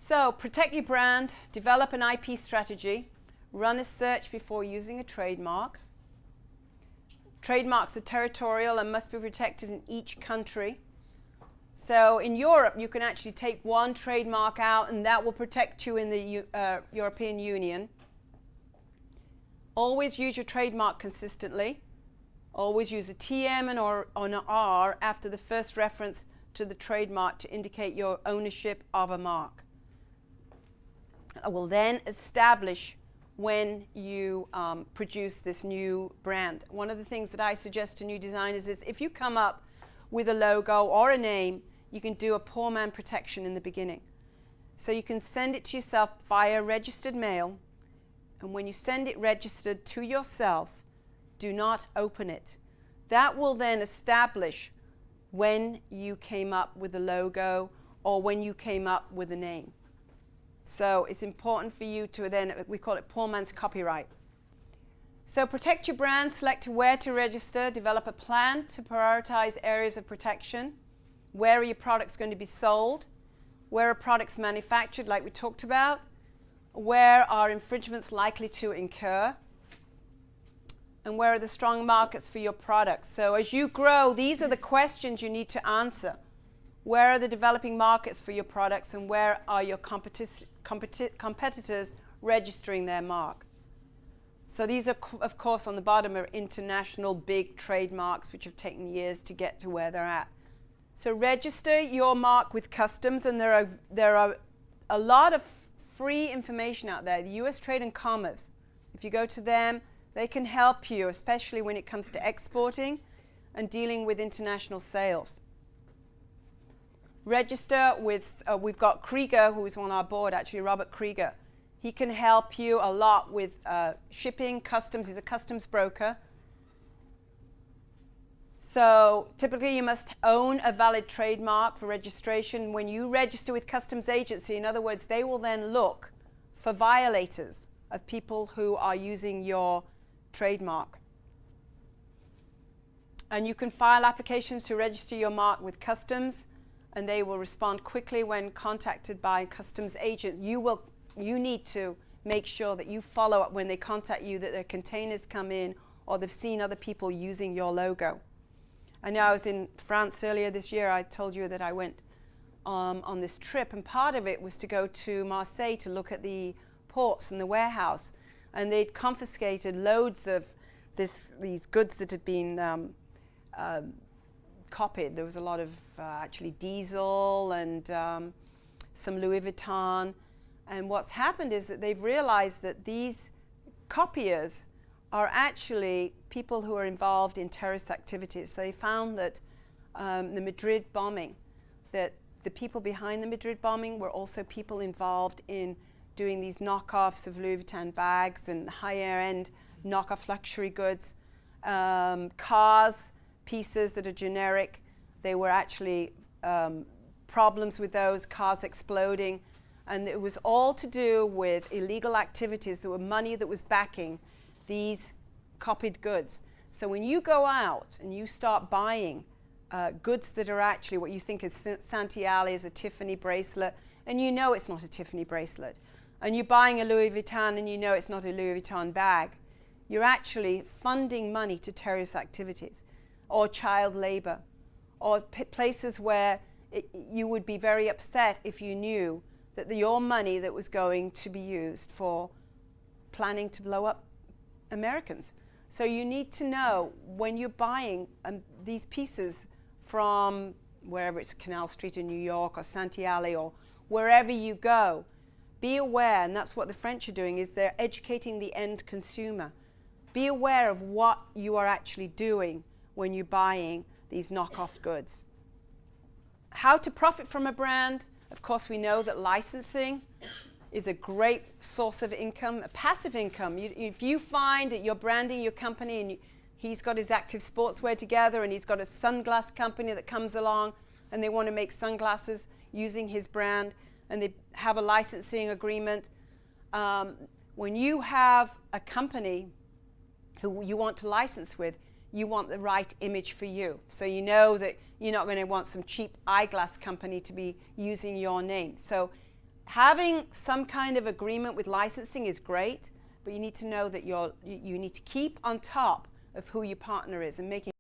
So protect your brand, develop an IP strategy, run a search before using a trademark. Trademarks are territorial and must be protected in each country. So in Europe, you can actually take one trademark out and that will protect you in the European Union. Always use your trademark consistently. Always use a TM or an R after the first reference to the trademark to indicate your ownership of a mark. I will then establish when you produce this new brand. One of the things that I suggest to new designers is if you come up with a logo or a name, you can do a poor man protection in the beginning. So you can send it to yourself via registered mail, and when you send it registered to yourself, do not open it. That will then establish when you came up with a logo or when you came up with a name. So it's important for you to then, we call it poor man's copyright. So protect your brand, select where to register, develop a plan to prioritize areas of protection. Where are your products going to be sold? Where are products manufactured, like we talked about? Where are infringements likely to incur? And where are the strong markets for your products? So as you grow, these are the questions you need to answer. Where are the developing markets for your products, and where are your competitors registering their mark? So these are, of course, on the bottom are international big trademarks which have taken years to get to where they're at. So register your mark with customs, and there are a lot of free information out there. The US Trade and Commerce, if you go to them, they can help you, especially when it comes to exporting and dealing with international sales. Register with, we've got Krieger, who is on our board, actually, Robert Krieger. He can help you a lot with shipping, customs. He's a customs broker. So typically you must own a valid trademark for registration. When you register with customs agency, in other words, they will then look for violators of people who are using your trademark. And you can file applications to register your mark with customs, and they will respond quickly when contacted by customs agents. You need to make sure that you follow up when they contact you, that their containers come in or they've seen other people using your logo. I know I was in France earlier this year. I told you that I went on this trip, and part of it was to go to Marseille to look at the ports and the warehouse. And they'd confiscated loads of these goods that had been copied. There was a lot of actually diesel and some Louis Vuitton. And what's happened is that they've realized that these copiers are actually people who are involved in terrorist activities. So they found that the Madrid bombing, that the people behind the Madrid bombing were also people involved in doing these knockoffs of Louis Vuitton bags and higher end knockoff luxury goods, cars, pieces that are generic. They were actually problems with those cars exploding, and it was all to do with illegal activities. There were money that was backing these copied goods. So when you go out and you start buying goods that are actually what you think is Santiali, is a Tiffany bracelet, and you know it's not a Tiffany bracelet, and you're buying a Louis Vuitton and you know it's not a Louis Vuitton bag, you're actually funding money to terrorist activities or child labor or places where you would be very upset if you knew that your money that was going to be used for planning to blow up Americans. So you need to know when you're buying these pieces from wherever it's Canal Street in New York or Santiali or wherever you go, be aware, and that's what the French are doing, is they're educating the end consumer. Be aware of what you are actually doing when you're buying these knockoff goods. How to profit from a brand? Of course, we know that licensing is a great source of income, a passive income. If you find that you're branding your company and he's got his Active Sportswear together and he's got a sunglass company that comes along and they want to make sunglasses using his brand and they have a licensing agreement, when you have a company who you want to license with, you want the right image for you. So you know that you're not going to want some cheap eyeglass company to be using your name. So having some kind of agreement with licensing is great, but you need to know that you need to keep on top of who your partner is and making